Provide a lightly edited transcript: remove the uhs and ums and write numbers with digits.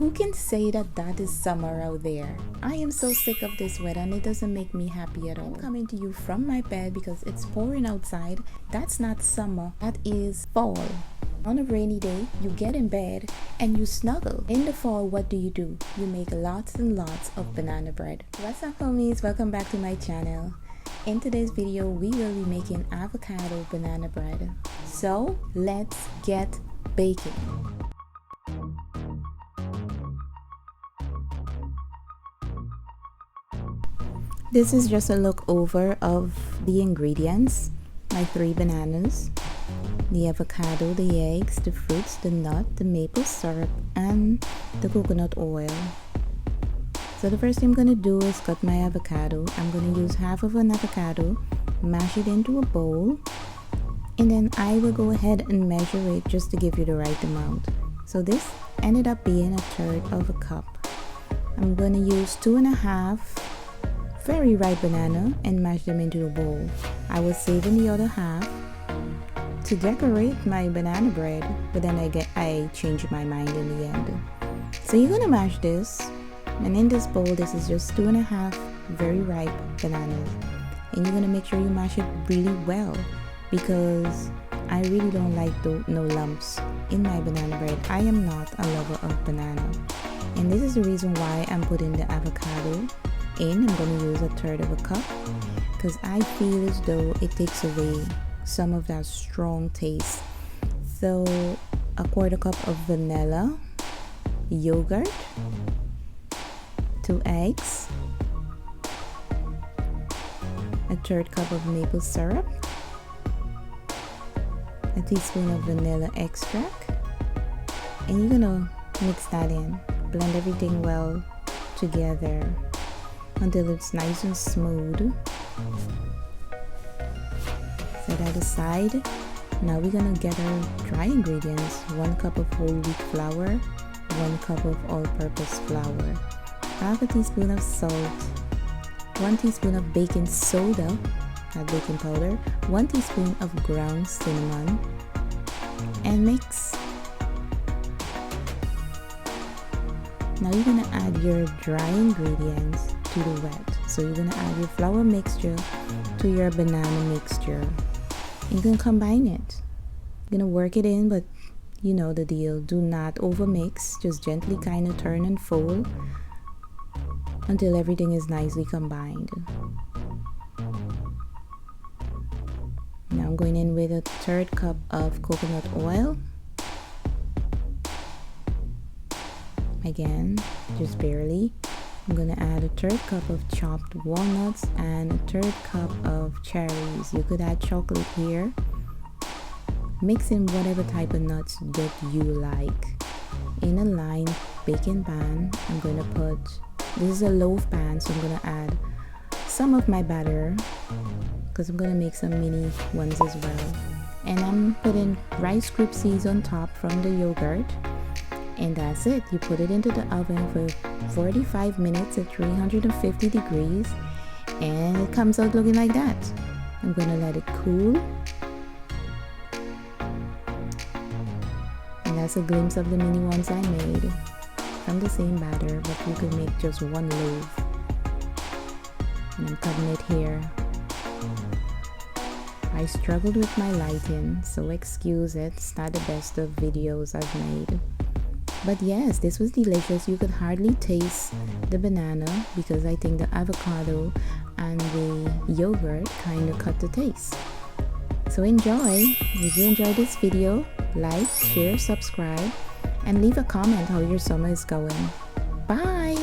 Who can say that that is summer out there? I am so sick of this weather and it doesn't make me happy at all. I'm coming to you from my bed because it's pouring outside. That's not summer, that is fall. On a rainy day, you get in bed and you snuggle. In the fall, what do? You make lots and lots of banana bread. What's up, homies? Welcome back to my channel. In today's video, we will be making avocado banana bread. So let's get baking. This is just a look over of the ingredients. My 3 bananas, the avocado, the eggs, the fruits, the nut, the maple syrup, and the coconut oil. So the first thing I'm going to do is cut my avocado. I'm going to use half of an avocado, mash it into a bowl, and then I will go ahead and measure it just to give you the right amount. So this ended up being 1/3 of a cup. I'm going to use 2.5 very ripe banana and mash them into a bowl. I was saving the other half to decorate my banana bread, but then I changed my mind in the end. So you're gonna mash this, and in this bowl this is just 2.5 very ripe bananas, and you're gonna make sure you mash it really well because I really don't like no lumps in my banana bread. I am not a lover of banana, and this is the reason why I'm putting the avocado in. I'm going to use 1/3 of a cup because I feel as though it takes away some of that strong taste. So 1/4 cup of vanilla, yogurt, 2 eggs, 1/3 cup of maple syrup, a teaspoon of vanilla extract, and you're gonna mix that in. Blend everything well together until it's nice and smooth. Set that aside. Now we're gonna get our dry ingredients. 1 cup of whole wheat flour, 1 cup of all-purpose flour, 1/2 teaspoon of salt, 1 teaspoon of baking soda, not baking powder, 1 teaspoon of ground cinnamon, and mix. Now you're gonna add your dry ingredients to the wet. So you're gonna add your flour mixture to your banana mixture. And you're gonna combine it. You're gonna work it in, but you know the deal. Do not overmix. Just gently kind of turn and fold until everything is nicely combined. Now I'm going in with 1/3 cup of coconut oil. Again, just barely. I'm gonna add 1/3 cup of chopped walnuts and 1/3 cup of cherries. You could add chocolate here. Mix in whatever type of nuts that you like. In a lined baking pan, I'm gonna put, this is a loaf pan, so I'm gonna add some of my batter because I'm gonna make some mini ones as well. And I'm putting Rice Krispies on top from the yogurt. And that's it. You put it into the oven for 45 minutes at 350 degrees and it comes out looking like that. I'm gonna let it cool. And that's a glimpse of the mini ones I made from the same batter, but you could make just 1 loaf. And I'm cutting it here. I struggled with my lighting, so excuse it. It's not the best of videos I've made. But yes, this was delicious. You could hardly taste the banana because I think the avocado and the yogurt kind of cut the taste. So enjoy. If you enjoyed this video, like, share, subscribe, and leave a comment how your summer is going. Bye!